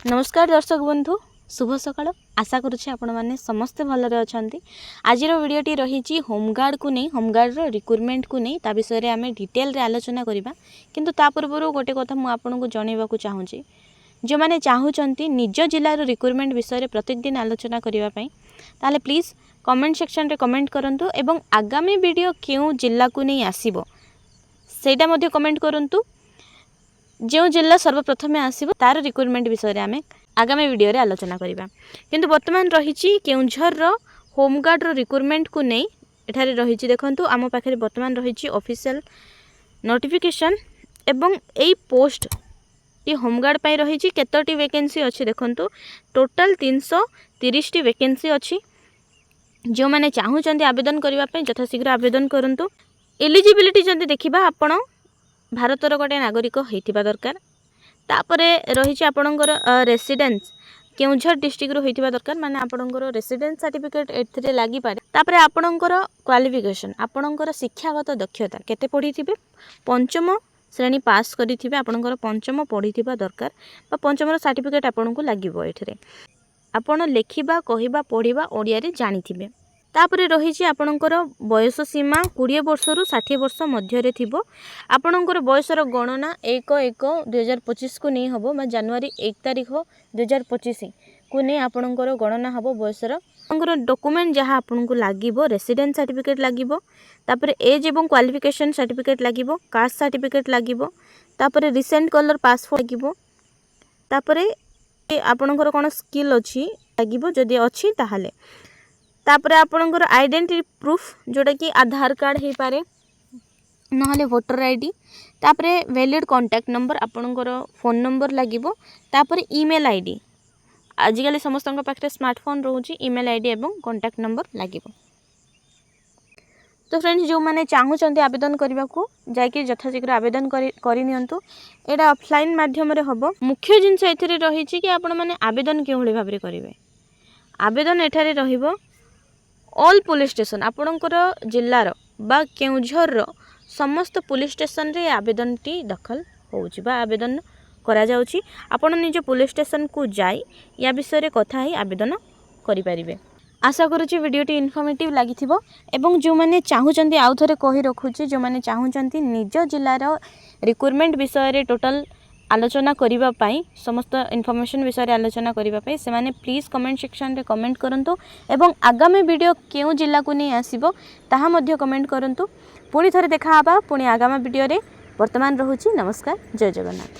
नमस्कार दर्शक बंधु शुभ सकाळ आशा करुच्छे आपण माने समस्ते भलरे अछंती। आजिर वीडियोटी रही होमगार्ड को नहीं होमगार्ड रिक्रुटमेंट को नहीं ता विषय रे आमे डिटेल रे आलोचना करिबा। किंतु ता पूर्व गोटे कथा मु आपन को जणैबा को चाहूची जो माने चाहूचंती निज जिल्ला रो रिक्रुटमेंट विषय रे प्रत्येक दिन आलोचना करिबा पई ताले प्लीज कमेंट सेक्शन रे कमेंट करंतु एवं आगामी वीडियो केउ जिल्ला को नहीं आसीबो सेटा मध्ये कमेंट करंतु। जो जिला सर्वप्रथम आसो तार रिक्रुटमेंट विषय में आम आगामी वीडियो रे आलोचना करिबा। किंतु वर्तमान रही केउंझर होमगार्ड रिक्रुटमेंट को नहीं एठारे रही देखंतु आम पाखे वर्तमान रही ऑफिशियल नोटिफिकेशन एवं एई पोस्ट टी होमगार्ड पाई रही केतोटी वैकेंसी अच्छी देखंतु टोटल 330 टी वैकेंसी अच्छी। जो माने चाहूचंती आवेदन करिबा पई यथाशीघ्र आवेदन करंतु। एलिजिबिलिटी जंती देखिबा आपण भारतर गोटे नागरिक होइथिबा दरकार। तापरे रही आपणकर रेसिडेंस केउझर डिस्ट्रिक्ट रो होइथिबा दरकार माने आपणकर रेसिडेंस सर्टिफिकेट एथिरे लागि पारे। तापरे आपणकर क्वालिफिकेशन आपणकर शिक्षागत दक्षता केते पढिथिबे पंचम श्रेणी पास करिथिबे आपणकर पंचम पढिथिबा दरकार बा पंचम रो सर्टिफिकेट आपणको लागिबो। एथिरे आपण लेखिबा कहिबा पढिबा ओडिया रे जानिथिबे। तापरे रही आपणकर बयस सीमा 20 वर्ष रु 60 वर्ष मध्य रे थिबो। आपणकर बयसर गणना 1/1/2025 को नहीं हबो बा जनवरी 1 तारिख 2025 को नहीं आपणकर गणना हबो बयसर। आपणकर डॉक्यूमेंट जहाँ आपनको लागिबो रेसिडेंस सर्टिफिकेट लागिबो। तापरे एज एवं क्वालिफिकेशन सर्टिफिकेट लागिबो कास्ट सर्टिफिकेट लागिबो। तापरे रिसेंट कलर पासपोर्ट लागिबो। तापरे आपणकर कोन स्किल अछि लागिबो जदि अछि ताहाले। तापरे आपणकर आइडेंटिटी प्रूफ जोटा कि आधार कार्ड हो पारे नहले वोटर आईडी। तापरे वैलिड कांटेक्ट नंबर आपणकर फोन नंबर लागिबो। तापरे ईमेल आईडी आजिकल समस्त पाखे स्मार्टफोन रोची ईमेल आईडी एवं कांटेक्ट नंबर लागिबो। तो फ्रेंड्स जो माने चाहूचंती आवेदन करबा को जाके यथाशीघ्र आवेदन करि नियंतु। एडा ऑफलाइन माध्यम रे हबो। मुख्य जिंस एथिरे रही छि कि आपण माने आवेदन केउ भली भाबरे करिवे। आवेदन एठारे रहिबो ऑल पुलिस स्टेशन आपणकर जिल्लार बा केउझर समस्त पुलिस स्टेशन रे आवेदन टी दाखल होउची बा आवेदन करा जाउची। आपण निज पुलिस स्टेशन को जाई या विषय रे कथा ही आवेदन करि परिबे। आशा करूची वीडियो टी इन्फॉर्मेटिव लागिथिबो एवं जो माने चाहूचंती आउ थरे कहि रखुची जो माने चाहूचंती निज जिल्लार रिक्रुटमेंट विषय रे टोटल आलोचना करिबा पाई समस्त इनफॉरमेशन विषय रे आलोचना करिबा पाई से माने प्लीज कमेंट सेक्शन रे कमेंट करंतु एवं आगामी वीडियो केउ जिल्ला को नहीं आसीबो ताहा मध्ये कमेंट करंतु। पुणी थरे देखा आबा पुणी आगामी वीडियो रे। वर्तमान रहुची नमस्कार जय जगन्नाथ।